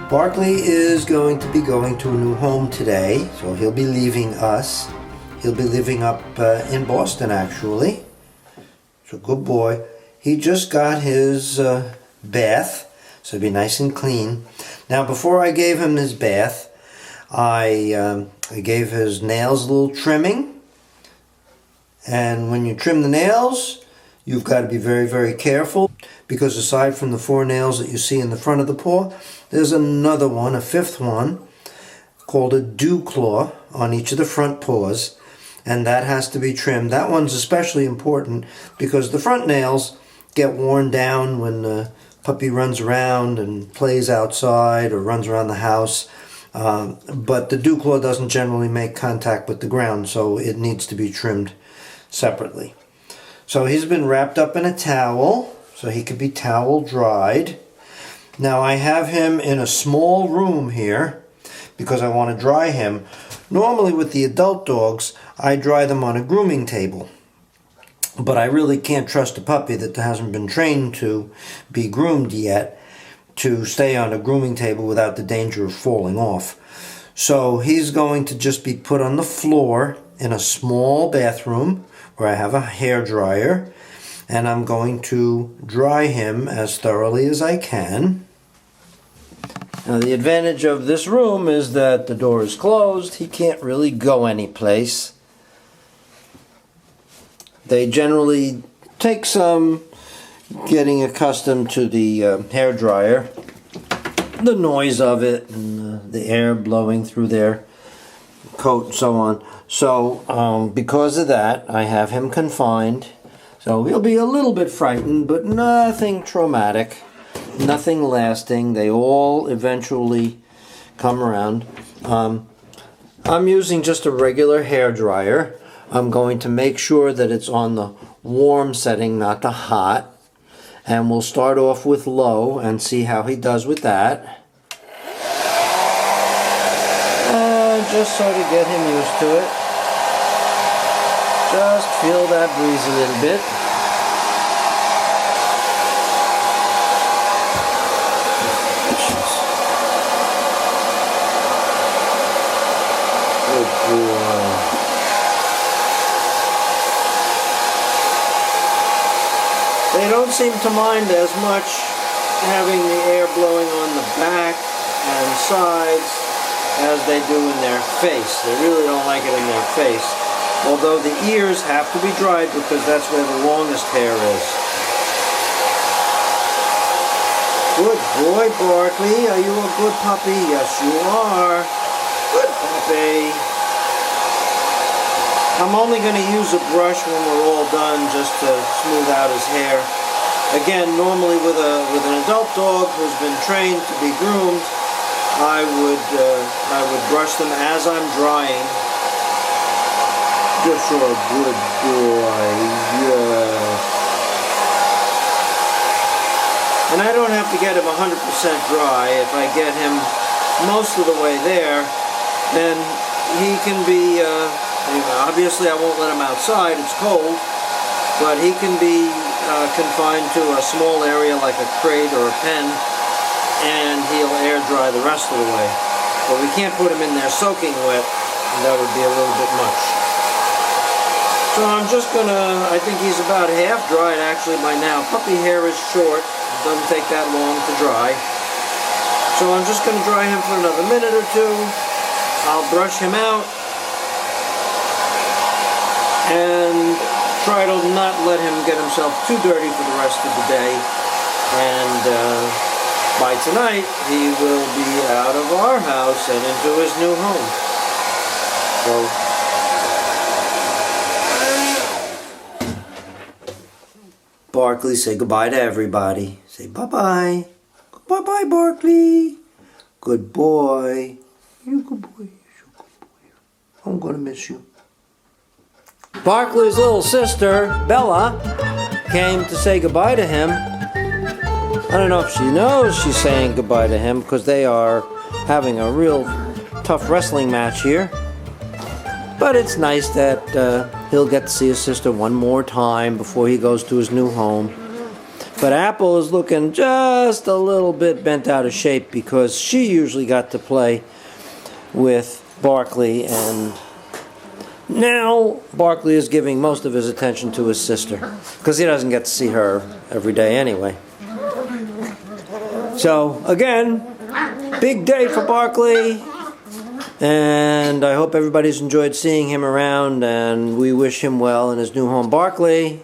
Barkley is going to be going to a new home today, so he'll be leaving us. He'll be living up in Boston, actually. So good boy. He just got his bath, so it'll be nice and clean. Now, before I gave him his bath, I gave his nails a little trimming. And when you trim the nails, you've got to be very, very careful, because aside from the 4 nails that you see in the front of the paw, there's another one, a 5th one, called a dew claw on each of the front paws, and that has to be trimmed. That one's especially important because the front nails get worn down when the puppy runs around and plays outside or runs around the house, but the dew claw doesn't generally make contact with the ground, so it needs to be trimmed separately. So he's been wrapped up in a towel, so he could be towel dried. Now I have him in a small room here because I want to dry him. Normally with the adult dogs, I dry them on a grooming table. But I really can't trust a puppy that hasn't been trained to be groomed yet to stay on a grooming table without the danger of falling off. So he's going to just be put on the floor in a small bathroom where I have a hair dryer, and I'm going to dry him as thoroughly as I can. Now the advantage of this room is that the door is closed. He can't really go anyplace. They generally take some getting accustomed to the hair dryer, the noise of it, and the air blowing through their coat and so on. So because of that, I have him confined. So he'll be a little bit frightened, but nothing traumatic, nothing lasting. They all eventually come around. I'm using just a regular hair dryer. I'm going to make sure that it's on the warm setting, not the hot. And we'll start off with low and see how he does with that. Just sort of get him used to it. Just feel that breeze a little bit. Good boy. They don't seem to mind as much having the air blowing on the back and sides as they do in their face. They really don't like it in their face. Although the ears have to be dried because that's where the longest hair is. Good boy, Barkley. Are you a good puppy? Yes, you are. Good puppy. I'm only going to use a brush when we're all done just to smooth out his hair. Again, normally with an adult dog who's been trained to be groomed, I would brush them as I'm drying. Just for a good boy, yes. And I don't have to get him 100% dry. If I get him most of the way there, then he can be, obviously I won't let him outside, it's cold, but he can be confined to a small area like a crate or a pen, and he'll air dry the rest of the way. But we can't put him in there soaking wet, and that would be a little bit much. So I'm just gonna, I think he's about half dried actually by now. Puppy hair is short, it doesn't take that long to dry. So I'm just gonna dry him for another minute or two. I'll brush him out and try to not let him get himself too dirty for the rest of the day. And by tonight, he will be out of our house and into his new home. So, Barkley, say goodbye to everybody. Say bye-bye. Bye-bye, Barkley. Good boy. You're a good boy. You're a good boy. I'm going to miss you. Barkley's little sister, Bella, came to say goodbye to him. I don't know if she knows she's saying goodbye to him because they are having a real tough wrestling match here. But it's nice that he'll get to see his sister one more time before he goes to his new home. But Apple is looking just a little bit bent out of shape because she usually got to play with Barkley, and now Barkley is giving most of his attention to his sister because he doesn't get to see her every day anyway. So again, big day for Barkley, and I hope everybody's enjoyed seeing him around, and we wish him well in his new home. Barkley,